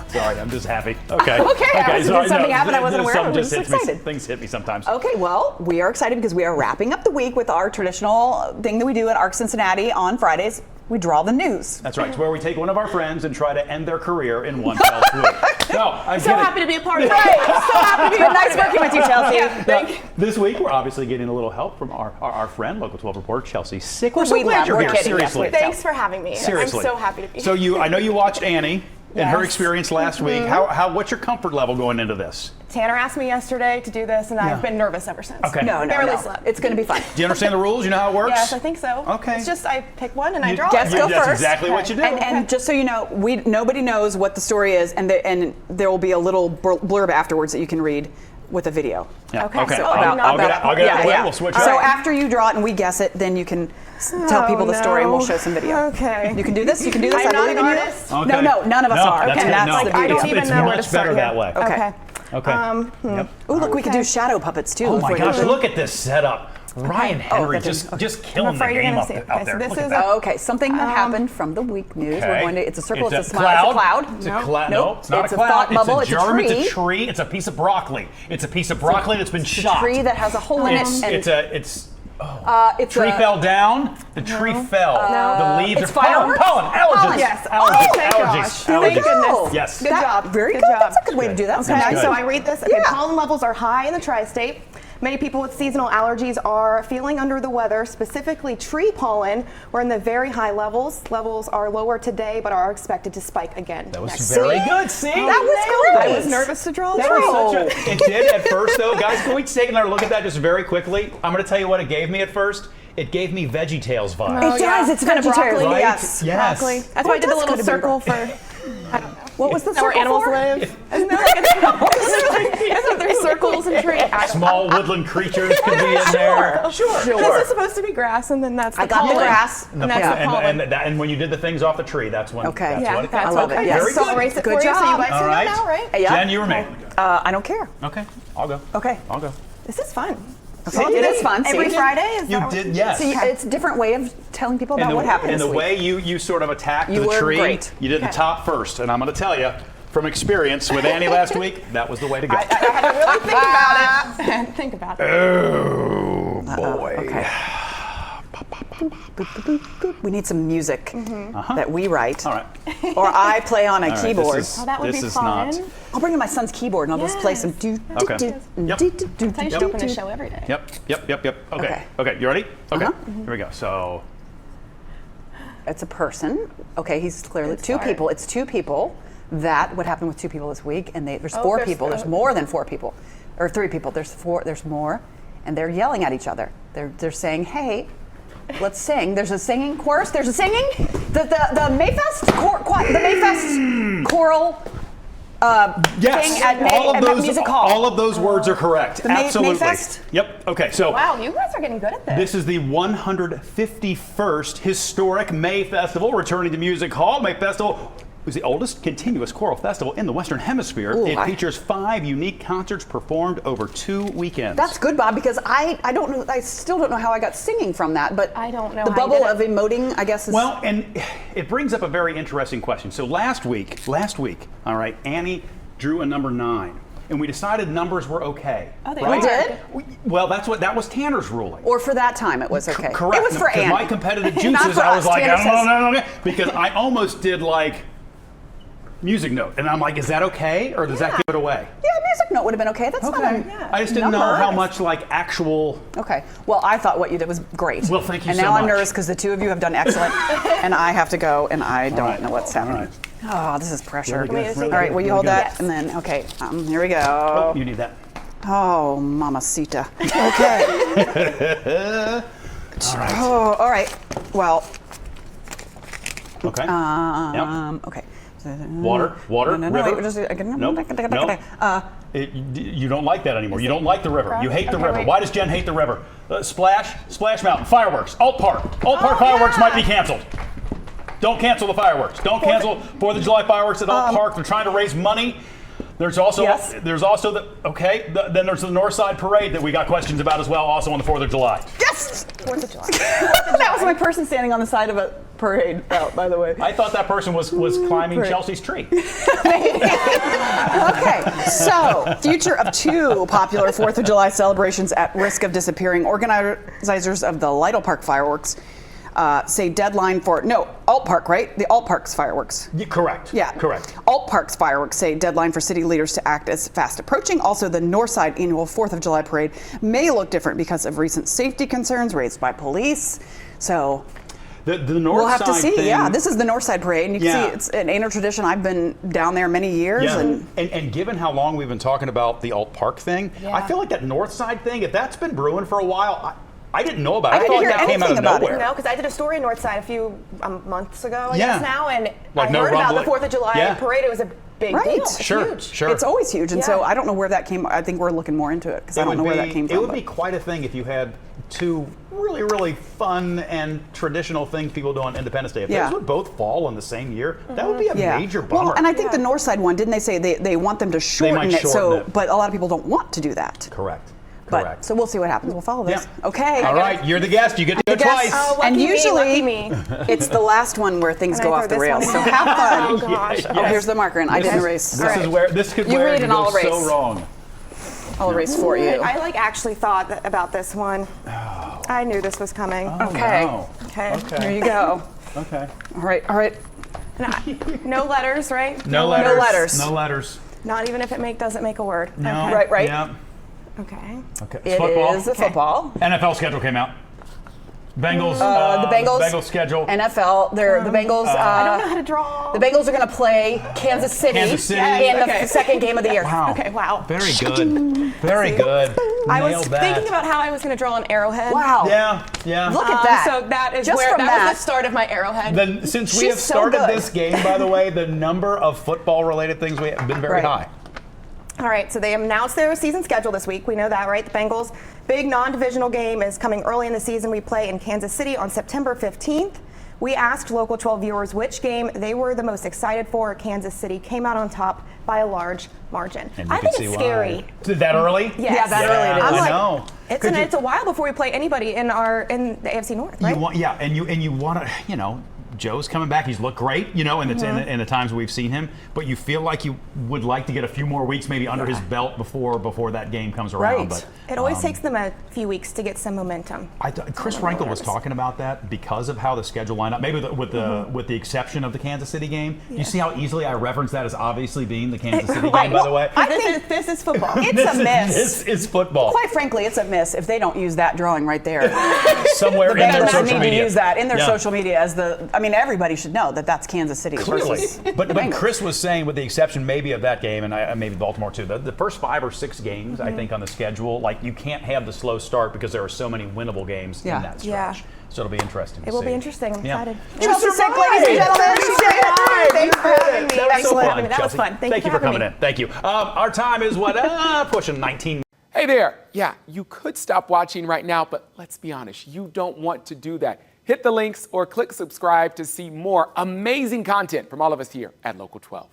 Sorry, I'm just happy. Okay. Okay. Sorry, Did something happen I wasn't aware of? Something We're just just hits me. excited. Things hit me sometimes. Okay, well, we are excited because we are wrapping up the week with our traditional thing that we do at ARC Cincinnati on Fridays. We draw the news. That's right. It's where we take one of our friends and try to end their career in one fell swoop. No, I'm So kidding. happy to be a part of it. Right. So happy to be a part Nice of it. working with you, Chelsea. Yeah, This week, we're obviously getting a little help from our friend, Local 12 reporter Chelsea Sick. We're so We glad love- you're we're here. kidding, yes, Seriously. we- Thanks for having me. Seriously. I'm so happy to be So here. I know you watched Annie and her Yes. experience last week. What's your comfort level going into this? Tanner asked me yesterday to do this, and I've been nervous ever since. Okay. No, Barely slept. It's going to be fun. Do you understand the rules? You know how it works? Yes, I think so. Okay. It's just I pick one and I You- draw Guess it. go That's first. exactly what you do. And just so you know, nobody knows what the story is, and there will be a little blurb afterwards that you can read with a video. Yeah. Okay. So I'll get out of the way. We'll switch So up. after you draw it and we guess it, then you can tell people the story and we'll show some video. Okay. You can do this. You can do this. I'm I not believe an in you. artist. Okay. No, none of us are. That's Okay, good. that's No. the I beauty. don't even It's know where much to start better here. that way. Okay. Okay. Yep. Ooh, look, we could do shadow puppets too. Oh if my we're gosh, gonna- look at this setup. Ryan Henry that just didn't- just killing the afraid you're game gonna out see it. there. Okay, so this Look at is that. Okay, something that happened from the week news. Okay. We're going to. It's a circle. It's, a cloud. smile. It's It's a a cloud. cloud. Nope. No, it's not It's a a cloud. thought bubble. It's a It's a germ. tree. It's a tree. It's a piece of broccoli. It's a piece of broccoli that's been shot. A tree that has a hole in it. And It's it's tree a, fell down. The tree fell. The leaves It's are pollen. fireworks? Pollen. Allergens. Yes. Allergens. Oh, thank Allergies. gosh. Thank Allergies. goodness. Yes. Good job. Very Good good. job. That's a good way to do that. That's Okay, good. so I read this. Okay, Yeah. pollen levels are high in the tri-state. Many people with seasonal allergies are feeling under the weather, specifically tree pollen. We're in the very high levels. Levels are lower today, but are expected to spike again. That was next very week. good. See? That was great. I was nervous to draw a That tree. was such a, it did at first though, guys. Can we take another look at that just very quickly? I'm going to tell you what it gave me at first. It gave me VeggieTales vibes. Oh, It yeah. does. It's Kind of vegetarian. broccoli. Right? Yes. Yes. Broccoli. That's why I did the does little kinda be circle for. What was the Where circle animals for? live. Isn't there like there's circles and trees? Small woodland creatures could be in there. Sure. This is supposed to be grass, and then that's the I got the pollen. grass. And that's Yeah. the pollen. And when you did the things off the tree, that's when. Okay. That's Yeah, what it that's I love okay. it, yes. Very So good. I'll erase it Good for you, so you job. guys All can right. know now, right? Yeah. Jen, you or me? I don't care. Okay, I'll go. Okay. I'll go. This is fun. Okay. It is fun. Every See? Friday is You that did, what- yes. See, it's a different way of telling people about what happened And this the week. way you sort of attacked You the were tree, great. you did the Okay. top first. And I'm going to tell you, from experience with Annie last week, that was the way to go. I had to really think about it. And think about it. Oh, boy. Okay. We need some music that we write, All right. or I play on a All right, keyboard. This is, Oh, that would this be is fun. not. I'll bring in my son's keyboard and I'll just play some. Okay. Yep. I should open the show every day. Yep. Okay. Okay. Okay. You ready? Okay. Uh-huh. Here we go. So. It's a person. Okay, he's clearly Good two start. people. It's two people. That what happened with two people this week, and there's Oh, four there's- people. There's more than four people, or three people. There's four. There's more, and they're yelling at each other. They're saying, "Hey, let's sing." There's a singing chorus. There's a singing. The Mayfest the Mayfest choral. Yes, Thing at all of at those. Music Hall. All of those words are correct. The Absolutely. Mayfest? Yep. Okay. So. Wow, you guys are getting good at this. This is the 151st historic May Festival, returning to Music Hall. May Festival was the oldest continuous choral festival in the Western Hemisphere. Ooh, it I- features 5 unique concerts performed over 2 weekends. That's good, Bob, because I don't know. I still don't know how I got singing from that, but I don't know the how you bubble did of emoting, I guess, is well, and it brings up a very interesting question. So last week, all right, Annie drew a number 9. And we decided numbers were okay. Oh, they right? We did? Well, that was Tanner's ruling. or for that time it was okay. Correct. It was for Because Anne. my competitive Not juices, for I was us. like, Tanner says- no, because I almost did like music note, and I'm like, is that okay, or does that give it away? Yeah, music note would have been okay. That's not Okay. a I just didn't know number. how much like actual. Okay. Well, I thought what you did was great. Well, thank you and so now I'm much. nervous because the two of you have done excellent, and I have to go, and I don't right. know what's All happening. Oh, this is pressure. Really good, really All right, good, will you really hold good. that? Yes. And then, okay, here we go. Oh, you need that. Oh, mamacita. Okay. All right. Oh, all right. Well, Okay. okay. Water, No, river. wait, just, Nope. You don't like that anymore. You don't like the river. You hate the Okay, river. wait. Why does Jen hate the river? Splash Mountain, fireworks, Alt Park. Alt Park fireworks might be canceled. Don't cancel the fireworks. Don't cancel 4th of July fireworks at Alt Park. They're trying to raise money. There's also Yes. then there's the North Side Parade that we got questions about as well, also on the 4th of July. Yes! 4th of July. That was my person standing on the side of a parade out, by the way. I thought that person was climbing Chelsea's tree. Okay, so future of 2 popular 4th of July celebrations at risk of disappearing. Organizers of the Lytle Park fireworks say deadline for Alt Park, right? The Alt Park's fireworks. Yeah, correct. Yeah, correct. Alt Park's fireworks say deadline for city leaders to act as fast approaching. Also, the Northside annual 4th of July parade may look different because of recent safety concerns raised by police. So The North we'll have to Side see. thing, Yeah, this is the Northside parade, and you can Yeah. see it's an annual tradition. I've been down there many years, Yeah. and And given how long we've been talking about the Alt Park thing, I feel like that North Side thing, if that's been brewing for a while, I didn't know about it. I I didn't thought hear that came out of anything about it. nowhere. No, because I did a story in Northside a few months ago, I Yeah. guess now, and Like I no heard about the rumbling. 4th of July Yeah. parade. It was a big Right. deal. Sure, Huge. sure. it's always huge. And so Yeah. I don't know where that came. I think we're looking more into it because I It don't know would where be- that came from. It would but- be quite a thing if you had 2 really, really fun and traditional things people do on Independence Day. If Yeah. those would both fall in the same year, that would be a Yeah. major bummer. Well, and I think Yeah. the Northside one, didn't they say they want them to shorten might it? shorten it. But a lot of people don't want to do that. Correct. But Correct. so we'll see what happens. We'll follow this. Yeah. Okay. All right, you're the guest. You get to go The guest- twice. Oh, lucky and me, usually lucky me. it's the last one where things And go I off throw the this rails. one So in. have fun. Oh, gosh. Oh, here's the marker, and I didn't erase. This is where this could You where read it and I'll goes so erase. wrong. I'll erase for you. I actually thought about this one. I knew this was coming. Okay. No. Okay. Here you go. Okay. All right. All right. No letters, right? No letters. letters. No letters. Not even if it doesn't make a word. No. Okay. Right, right. Yeah. Okay. Okay. It Football. is the football. NFL schedule came out. Bengals. The Bengals. Bengals schedule. NFL. They're the Bengals. I don't know how to draw. The Bengals are going to play Kansas City, Kansas City. in the Okay. second game of the year. Wow. Okay, wow. Very good. Very good. I was Nailed that. thinking about how I was going to draw an arrowhead. Wow. Yeah. Yeah. Look at that. So that is Just where from that was the start of my arrowhead. Then, since we She's have so started good. this game, by the way, the number of football-related things we have been very Right. high. All right, so they announced their season schedule this week. We know that, right? The Bengals' big non-divisional game is coming early in the season. We play in Kansas City on September 15th. We asked Local 12 viewers which game they were the most excited for. Kansas City came out on top by a large margin. And you I can think see it's why. scary. That early? Yes. Yeah, that early it is. I'm I like, know. It's a while before we play anybody in the AFC North, right? You want, yeah, and you want to, Joe's coming back. He's looked great, in the times we've seen him. But you feel like you would like to get a few more weeks maybe under his belt before that game comes around. Right. But It always takes them a few weeks to get some momentum. Chris Frankel was talking about that because of how the schedule lined up. Maybe with the exception of the Kansas City game. You see how easily I reference that as obviously being the Kansas City game, by the way. This is football. It's a miss. This is football. Quite frankly, it's a miss if they don't use that drawing right there. Somewhere The in their Bengals social need media. to use that in their Yeah. social media as everybody should know that that's Kansas City Clearly. versus But the Bengals. Chris was saying, with the exception maybe of that game, and maybe Baltimore too, the first 5 or 6 games, I think, on the schedule, like you can't have the slow start because there are so many winnable games Yeah. in that stretch. Yeah. So it'll be interesting to It will see. be interesting. I'm Yeah. excited. Chelsea Sick, ladies and gentlemen. She did it. Thanks for having me. That was so Excellent. fun, That was Chelsea. fun. Thank you for having coming me. in. Thank you. Our time is pushing 19. Hey there. Yeah, you could stop watching right now, but let's be honest, you don't want to do that. Hit the links or click subscribe to see more amazing content from all of us here at Local 12.